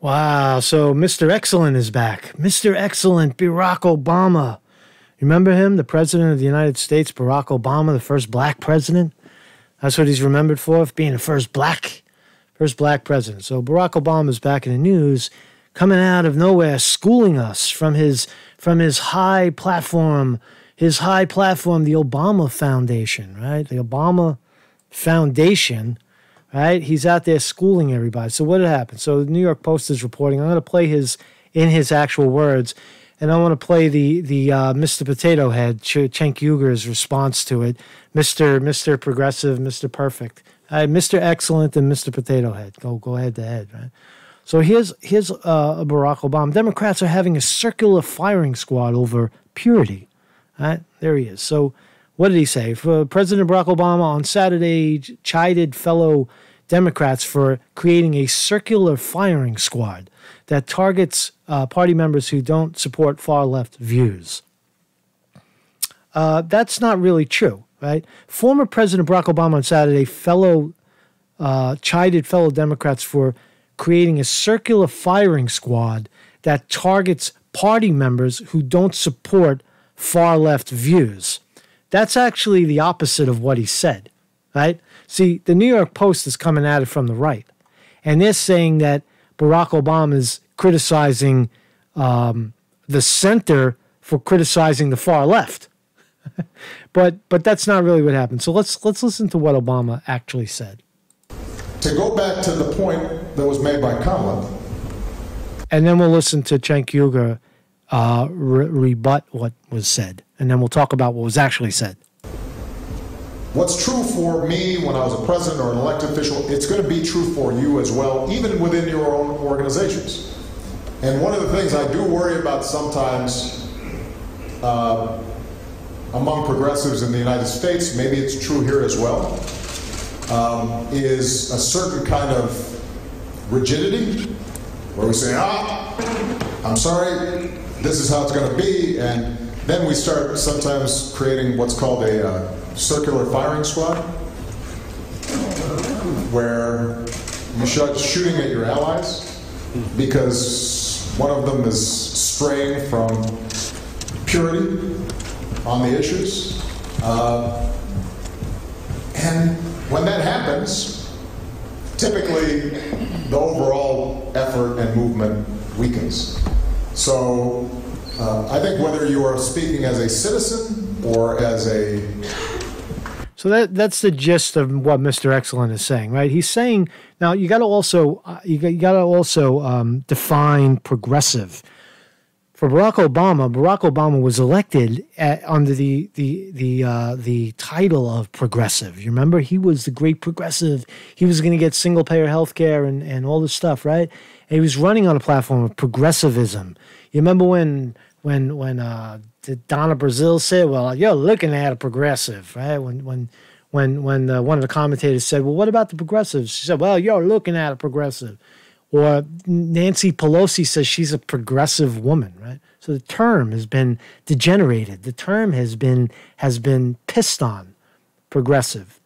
Wow, so Mr. Excellent is back. Mr. Excellent, Barack Obama. Remember him, the president of the United States, Barack Obama, the first black president? That's what he's remembered for being the first black president. So Barack Obama is back in the news, coming out of nowhere, schooling us from his high platform, the Obama Foundation, right? The Obama Foundation, right? He's out there schooling everybody. So what had happened? So the New York Post is reporting. I'm going to play in his actual words, and I want to play the Mr. Potato Head, Cenk Uygur's response to it, Mr. Progressive, Mr. Perfect, Mr. Excellent, and Mr. Potato Head. Go head to head, right? So here's Barack Obama. Democrats are having a circular firing squad over purity. Right? There he is. So what did he say? President Barack Obama on Saturday chided fellow Democrats for creating a circular firing squad that targets party members who don't support far-left views. That's not really true, right? Former President Barack Obama on Saturday chided fellow Democrats for creating a circular firing squad that targets party members who don't support far-left views. That's actually the opposite of what he said, right? See, the New York Post is coming at it from the right, and they're saying that Barack Obama is criticizing the center for criticizing the far left. but that's not really what happened. So let's listen to what Obama actually said. To go back to the point that was made by Kamala. And then we'll listen to Cenk Uygur rebut what was said. And then we'll talk about what was actually said. What's true for me when I was a president or an elected official, it's going to be true for you as well, even within your own organizations. And one of the things I do worry about sometimes among progressives in the United States, maybe it's true here as well, is a certain kind of rigidity where we say, I'm sorry, this is how it's going to be, and then we start sometimes creating what's called a circular firing squad, where you start shooting at your allies because one of them is straying from purity on the issues. And when that happens, typically the overall effort and movement weakens. So I think whether you are speaking as a citizen or as a... So that's the gist of what Mr. Excellent is saying, right? He's saying, now you got to also define progressive. For Barack Obama was elected under the title of progressive. You remember? He was the great progressive. He was going to get single-payer health care and all this stuff, right? And he was running on a platform of progressivism. You remember when Donna Brazile said, well, you're looking at a progressive, right? When one of the commentators said, well, what about the progressives? She said, well, you're looking at a progressive. Or Nancy Pelosi says she's a progressive woman, right? So the term has been degenerated. The term has been pissed on, progressive,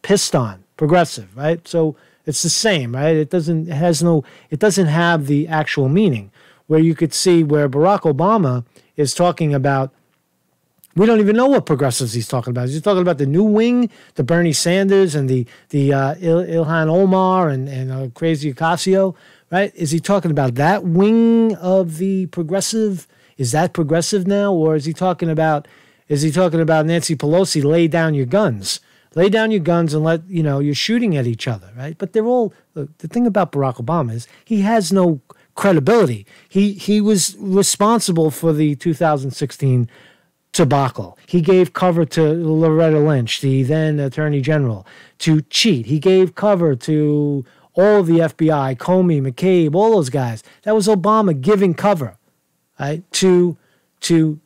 right? So it's the same, right? It doesn't have the actual meaning where you could see where Barack Obama is talking about. We don't even know what progressives he's talking about. He's talking about the new wing, the Bernie Sanders and the Ilhan Omar and Crazy Ocasio, right? Is he talking about that wing of the progressive? Is that progressive now, or is he talking about Nancy Pelosi? Lay down your guns and let you're shooting at each other, right? But they're all the thing about Barack Obama is he has no credibility. He was responsible for the 2016 debacle. He gave cover to Loretta Lynch, the then Attorney General, to cheat. He gave cover to all of the FBI, Comey, McCabe, all those guys. That was Obama giving cover, right, to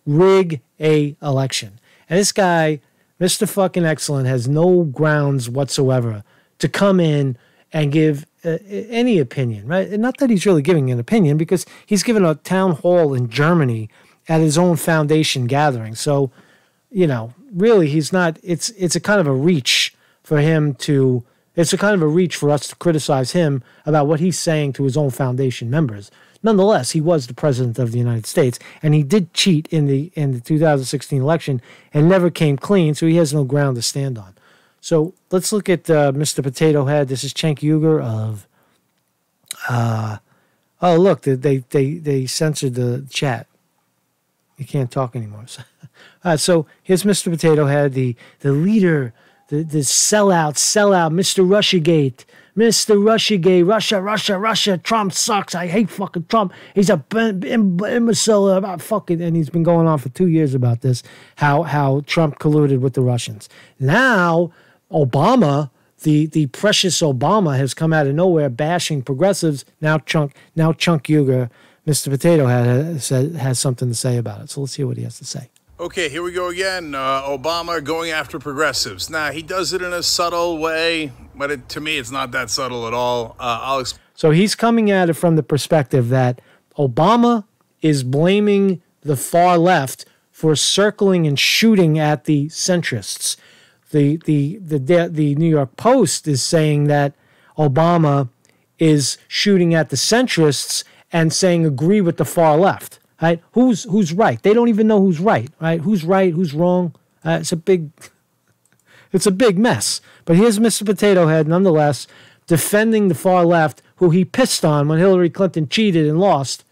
rig a election. And this guy, Mr. fucking Excellent, has no grounds whatsoever to come in and give any opinion, right? And not that he's really giving an opinion, because he's given a town hall in Germany at his own foundation gathering. So, really, he's not, it's a kind of a reach for him to, It's a kind of a reach for us to criticize him about what he's saying to his own foundation members. Nonetheless, he was the president of the United States, and he did cheat in the 2016 election and never came clean, so he has no ground to stand on. So let's look at Mr. Potato Head. This is Cenk Uygur of. Oh, look, they censored the chat. You can't talk anymore. So here's Mr. Potato Head, the leader, the sellout, Mr. Russiagate. Mr. Russiagate, Russia, Trump sucks. I hate fucking Trump. He's a imbecile about fucking, and he's been going on for 2 years about this, how Trump colluded with the Russians. Now, Obama, the precious Obama, has come out of nowhere bashing progressives. Now Cenk Uygur, Mr. Potato Head, has something to say about it. So let's hear what he has to say. Okay, here we go again. Obama going after progressives. Now, he does it in a subtle way, but to me, it's not that subtle at all. So he's coming at it from the perspective that Obama is blaming the far left for circling and shooting at the centrists. The New York Post is saying that Obama is shooting at the centrists and saying agree with the far left. Right? Who's right? They don't even know who's right. Right? Who's right? Who's wrong? It's a big mess. But here's Mr. Potato Head, nonetheless, defending the far left, who he pissed on when Hillary Clinton cheated and lost.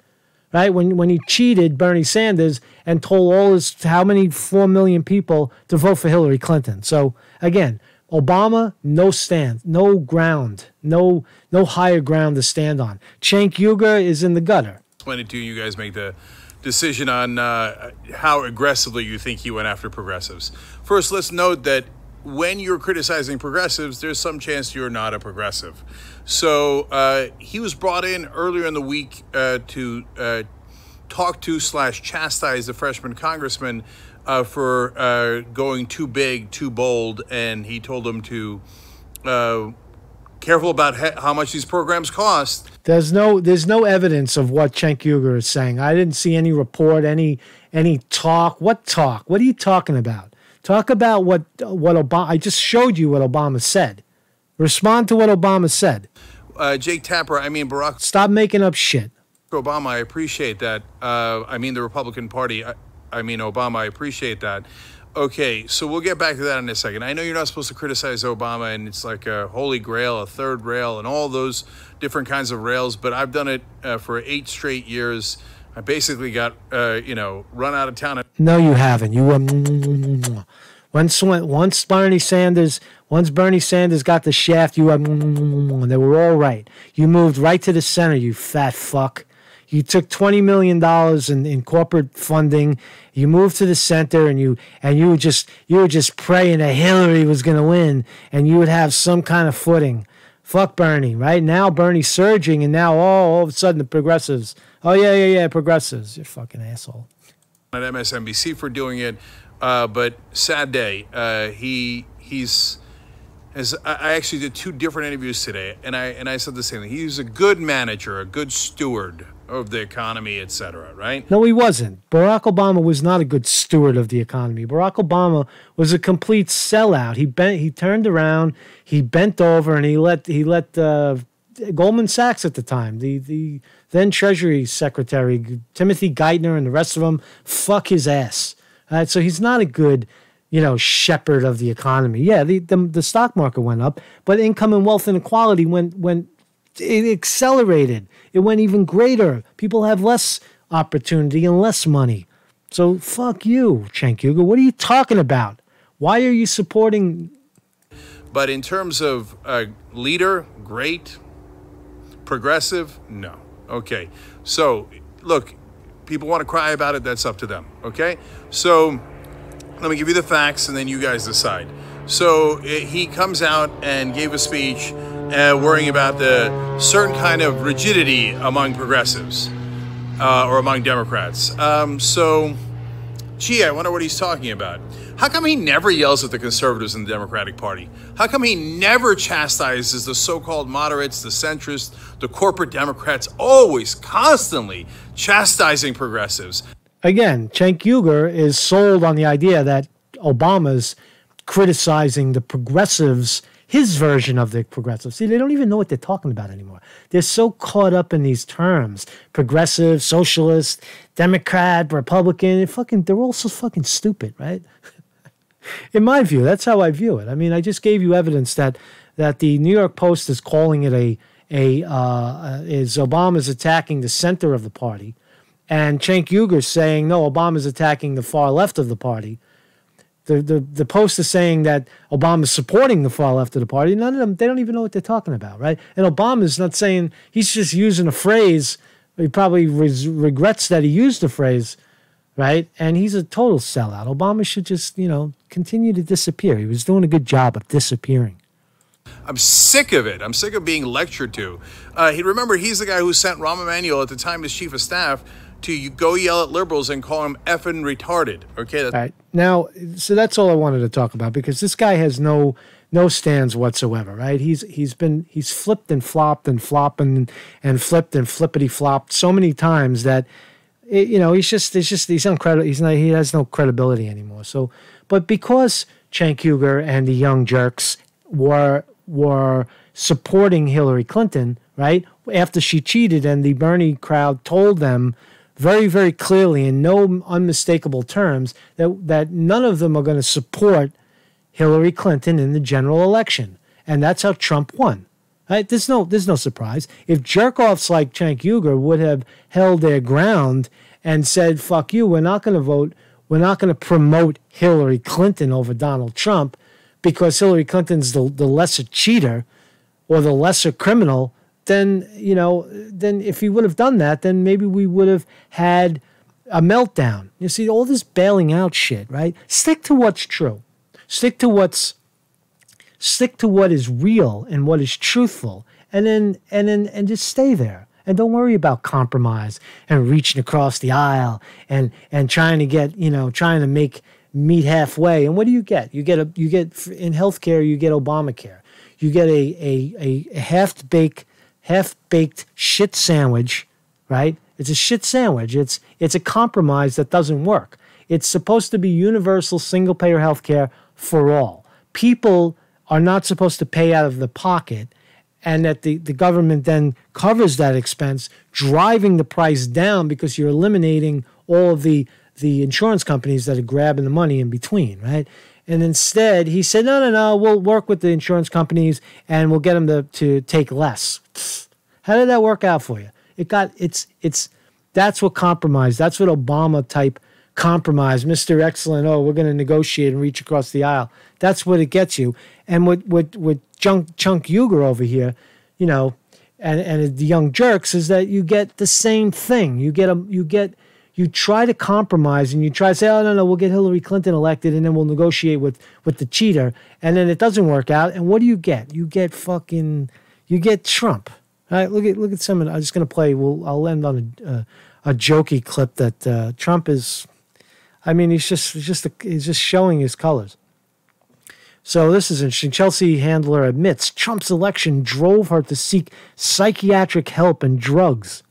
Right? When he cheated Bernie Sanders and told all his 4 million people to vote for Hillary Clinton. So again, Obama, no stand, no ground, no higher ground to stand on. Cenk Uygur is in the gutter. 22, you guys make the decision on how aggressively you think he went after progressives. First, let's note that when you're criticizing progressives, there's some chance you're not a progressive. So he was brought in earlier in the week to talk to / chastise the freshman congressman for going too big, too bold, and he told him to careful about how much these programs cost. There's no evidence of what Cenk Uygur is saying. I didn't see any report, any talk. What talk? What are you talking about? Talk about what Obama. I just showed you what Obama said. Respond to what Obama said. Jake Tapper, I mean Barack. Stop making up shit. Obama, I appreciate that. I mean the Republican Party. I mean Obama, I appreciate that. Okay, so we'll get back to that in a second. I know you're not supposed to criticize Obama, and it's like a holy grail, a third rail, and all those different kinds of rails, but I've done it for 8 straight years. I basically got, run out of town. No, you haven't. You once Bernie Sanders got the shaft, you they were all right. You moved right to the center, you fat fuck. You took $20 million in corporate funding. You moved to the center, and you were just praying that Hillary was going to win, and you would have some kind of footing. Fuck Bernie, right? Now Bernie's surging, and now all of a sudden the progressives. Oh yeah, progressives. You fucking asshole. At MSNBC for doing it, but sad day. I actually did 2 different interviews today, and I said the same thing. He's a good manager, a good steward of the economy, etc. Right? No, he wasn't. Barack Obama was not a good steward of the economy. Barack Obama was a complete sellout. He turned around, he bent over, and he let Goldman Sachs at the time, the then Treasury Secretary Timothy Geithner and the rest of them, fuck his ass. So he's not a good, shepherd of the economy. Yeah, the stock market went up, but income and wealth inequality went it accelerated. It went even greater. People have less opportunity and less money. So fuck you, Cenk Uygur. What are you talking about? Why are you supporting? But in terms of leader, great. Progressive, no. Okay. So look, people want to cry about it. That's up to them. Okay. So let me give you the facts, and then you guys decide. So he comes out and gave a speech worrying about the certain kind of rigidity among progressives or among Democrats. I wonder what he's talking about. How come he never yells at the conservatives in the Democratic Party? How come he never chastises the so-called moderates, the centrists, the corporate Democrats, always, constantly chastising progressives? Again, Cenk Uygur is sold on the idea that Obama's criticizing the progressives his version of the progressive. See, they don't even know what they're talking about anymore. They're so caught up in these terms: progressive, socialist, Democrat, Republican. They're all so fucking stupid, right? In my view, that's how I view it. I mean, I just gave you evidence that the New York Post is calling it is Obama's attacking the center of the party, and Cenk Uygur saying no, Obama's attacking the far left of the party. The Post is saying that Obama's supporting the far left of the party. None of them, they don't even know what they're talking about, right? And Obama's not saying, he's just using a phrase. He probably regrets that he used the phrase, right? And he's a total sellout. Obama should just, continue to disappear. He was doing a good job of disappearing. I'm sick of it. I'm sick of being lectured to. Remember, he's the guy who sent Rahm Emanuel, at the time his chief of staff, to go yell at liberals and call him effing retarded. Okay. All right. Now, so that's all I wanted to talk about, because this guy has no stands whatsoever, right? He's flipped and flopped and flopping and flipped and flippity flopped so many times that he's uncredible. He has no credibility anymore. So, but because Cenk Uygur and the young jerks were supporting Hillary Clinton, right, after she cheated, and the Bernie crowd told them very, very clearly in no unmistakable terms that none of them are going to support Hillary Clinton in the general election. And that's how Trump won. Right? There's no surprise. If jerk-offs like Cenk Uygur would have held their ground and said, fuck you, we're not going to vote, we're not going to promote Hillary Clinton over Donald Trump because Hillary Clinton's the lesser cheater or the lesser criminal, then if he would have done that, then maybe we would have had a meltdown. You see, all this bailing out shit, right? Stick to what's true. Stick to what is real and what is truthful, and then just stay there. And don't worry about compromise and reaching across the aisle and trying to meet halfway. And what do you get? You get in healthcare, you get Obamacare. You get a half-baked shit sandwich, right? It's a shit sandwich. It's a compromise that doesn't work. It's supposed to be universal single-payer health care for all. People are not supposed to pay out of the pocket, and that the government then covers that expense, driving the price down because you're eliminating all of the insurance companies that are grabbing the money in between, right? And instead, he said, no, we'll work with the insurance companies and we'll get them to take less. How did that work out for you? That's what compromise, that's what Obama type compromise, Mr. Excellent, we're going to negotiate and reach across the aisle. That's what it gets you. And with Cenk Uygur over here, and the young jerks, is that you get the same thing. You try to compromise and you try to say, oh, no, we'll get Hillary Clinton elected and then we'll negotiate with the cheater. And then it doesn't work out. And what do you get? You get Trump. All right, look at some of it. I'm just going to play. I'll end on a jokey clip that Trump is. I mean, he's just showing his colors. So this is interesting. Chelsea handler admits Trump's election drove her to seek psychiatric help and drugs.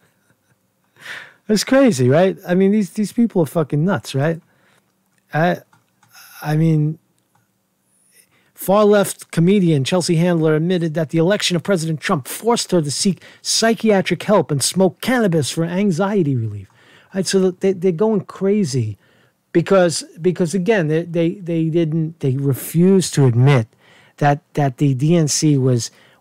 That's crazy, right? I mean, these people are fucking nuts, right? I mean, far-left comedian Chelsea Handler admitted that the election of President Trump forced her to seek psychiatric help and smoke cannabis for anxiety relief. Right, so they're going crazy because again, they refused to admit that the DNC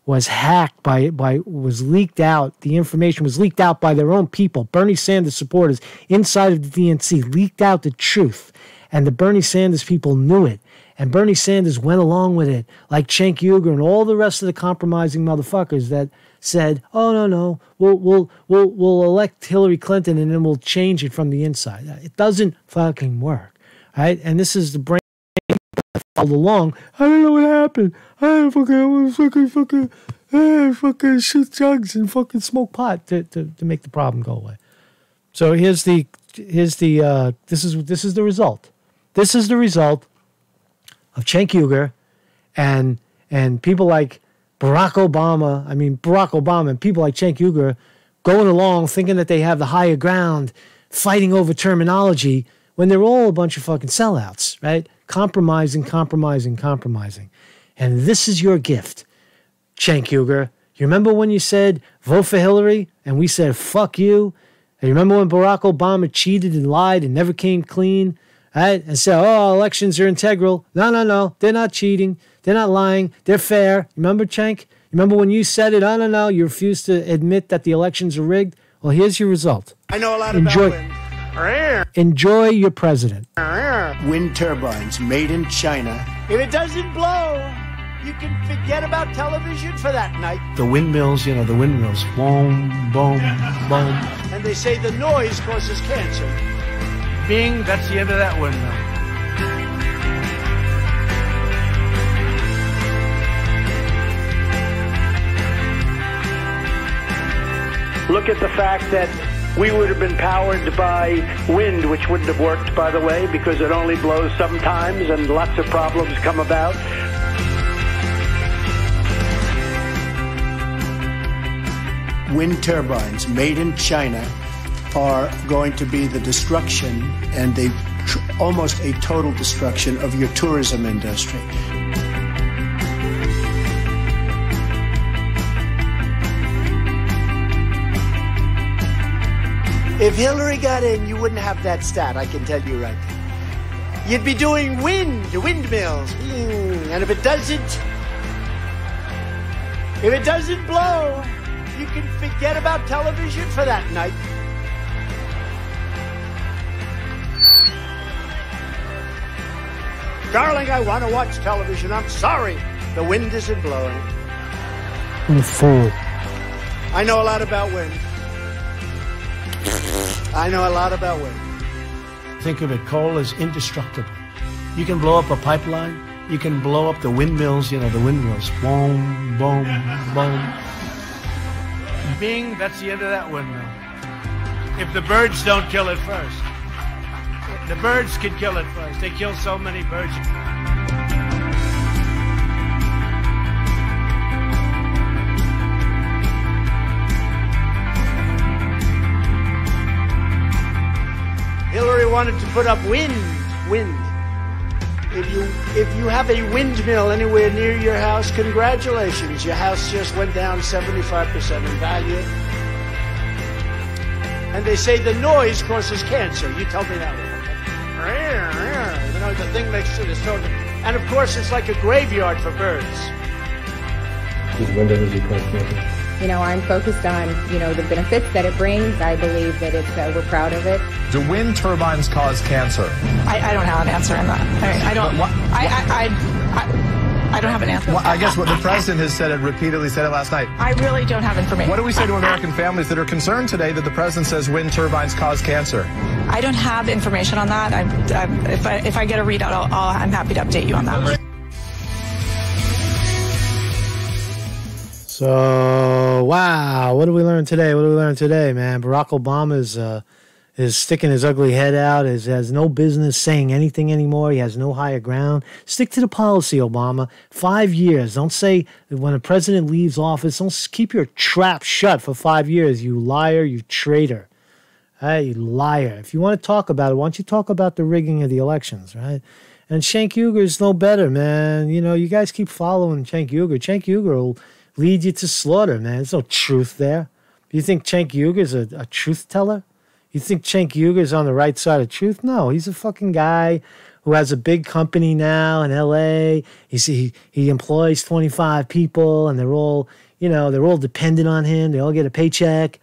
was hacked was leaked out. The information was leaked out by their own people. Bernie Sanders supporters inside of the DNC leaked out the truth, and the Bernie Sanders people knew it. And Bernie Sanders went along with it, like Cenk Uygur and all the rest of the compromising motherfuckers that said, "Oh no, we'll elect Hillary Clinton and then we'll change it from the inside." It doesn't fucking work, right? And this is the brain all along. I don't know what happened. I fucking shoot drugs and fucking smoke pot to make the problem go away. So this is the result. This is the result of Cenk Uygur and people like Barack Obama. I mean, Barack Obama and people like Cenk Uygur going along thinking that they have the higher ground, fighting over terminology when they're all a bunch of fucking sellouts, right? Compromising. And this is your gift, Cenk Uygur. You remember when you said, vote for Hillary? And we said, fuck you. And you remember when Barack Obama cheated and lied and never came clean? Right? And said, oh, elections are integral. No, no, no. They're not cheating. They're not lying. They're fair. Remember, Cenk? You remember when you said it? Oh, no, no. You refused to admit that the elections are rigged. Well, here's your result. I know a lot about wind. Enjoy your president. Wind turbines made in China. If it doesn't blow, you can forget about television for that night. The windmills, you know, the windmills. Boom, boom, boom. And they say the noise causes cancer. Bing, that's the end of that windmill. Look at the fact that we would have been powered by wind, which wouldn't have worked, by the way, because it only blows sometimes and lots of problems come about. Wind turbines made in China are going to be the destruction and almost a total destruction of your tourism industry. If Hillary got in, you wouldn't have that stat, I can tell you right now. You'd be doing windmills. And if it doesn't blow, you can forget about television for that night. Darling, I want to watch television. I'm sorry. The wind isn't blowing. Fool. I know a lot about wind. I know a lot about wind. Think of it, coal is indestructible. You can blow up a pipeline. You can blow up the windmills, you know, the windmills. Boom, boom, boom. Bing, that's the end of that windmill. If the birds don't kill it first. The birds can kill it first. They kill so many birds. Hillary wanted to put up wind. If you have a windmill anywhere near your house, congratulations. Your house just went down 75% in value. And they say the noise causes cancer. You tell me that one. You know, the thing makes it so. And of course, it's like a graveyard for birds. Does wind energy cause cancer? You know, I'm focused on, you know, the benefits that it brings. I believe that it's, we're proud of it. Do wind turbines cause cancer? I don't have an answer on that. I don't have an answer. Well, I guess what the president has said, repeatedly said it last night. I really don't have information. What do we say to American families that are concerned today that the president says wind turbines cause cancer? I don't have information on that. If I get a readout, I'm happy to update you on that. So, wow, what did we learn today? What did we learn today, man? Barack Obama is sticking his ugly head out, has no business saying anything anymore. He has no higher ground. Stick to the policy, Obama. 5 years. Don't say when a president leaves office, don't keep your trap shut for 5 years, you liar, you traitor. Hey, you liar. If you want to talk about it, why don't you talk about the rigging of the elections, right? And Cenk Uygur is no better, man. You know, you guys keep following Cenk Uygur. Cenk Uygur will lead you to slaughter, man. There's no truth there. You think Cenk Uygur is a truth teller? You think Cenk Uygur is on the right side of truth? No, he's a fucking guy who has a big company now in L.A. He employs 25 people, and they're all dependent on him. They all get a paycheck.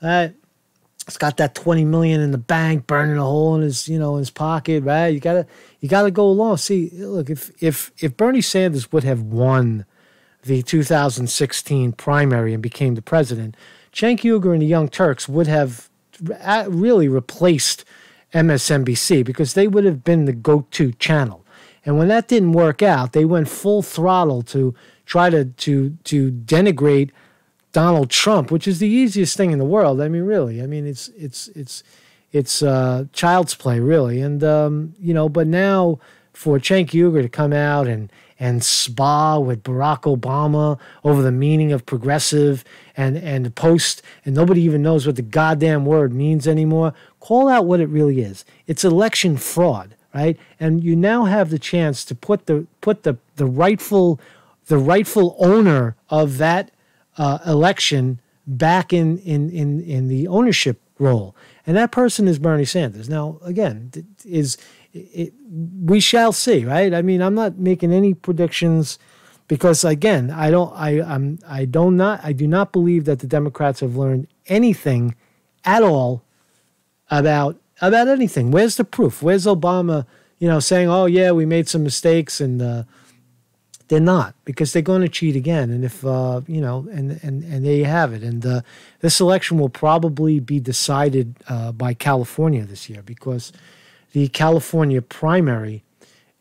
He's got that $20 million in the bank, burning a hole in his pocket, right? You gotta go along. See, look, if Bernie Sanders would have won the 2016 primary and became the president, Cenk Uygur and the Young Turks would have really replaced MSNBC because they would have been the go-to channel. And when that didn't work out, they went full throttle to try to denigrate Donald Trump, which is the easiest thing in the world. I mean, really. I mean, it's child's play, really. And but now for Cenk Uygur to come out and spa with Barack Obama over the meaning of progressive and post, and nobody even knows what the goddamn word means anymore. Call out what it really is. It's election fraud, right? And you now have the chance to put the rightful owner of that election back in the ownership role, and that person is Bernie Sanders. Now, again, we shall see, right? I mean, I'm not making any predictions because, again, I do not believe that the Democrats have learned anything at all about anything. Where's the proof? Where's Obama, saying, "Oh yeah, we made some mistakes," and they're not, because they're going to cheat again. And if and there you have it. And this election will probably be decided by California this year, because the California primary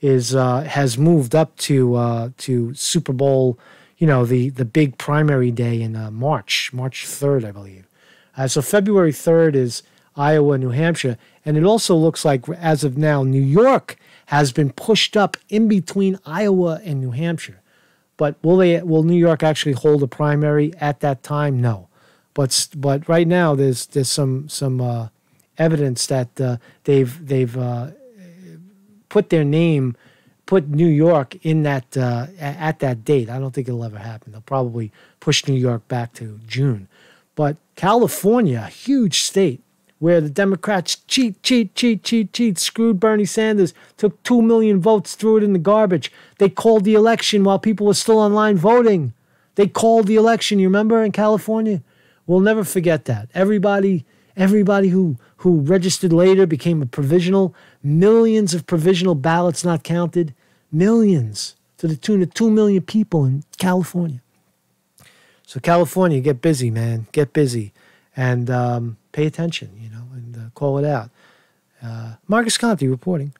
has moved up to Super Bowl, the big primary day in March 3rd, I believe. So February 3rd is Iowa, New Hampshire, and it also looks like, as of now, New York has been pushed up in between Iowa and New Hampshire. But will New York actually hold a primary at that time? No. But right now there's some evidence that they've put New York in that at that date. I don't think it'll ever happen. They'll probably push New York back to June. But California, a huge state, where the Democrats cheat, screwed Bernie Sanders, took 2 million votes, threw it in the garbage. They called the election while people were still online voting. They called the election, you remember, in California? We'll never forget that. Everybody who registered later became a provisional. Millions of provisional ballots not counted. Millions, to the tune of 2 million people in California. So California, get busy, man. Get busy. And pay attention, and call it out. Marcus Conte reporting.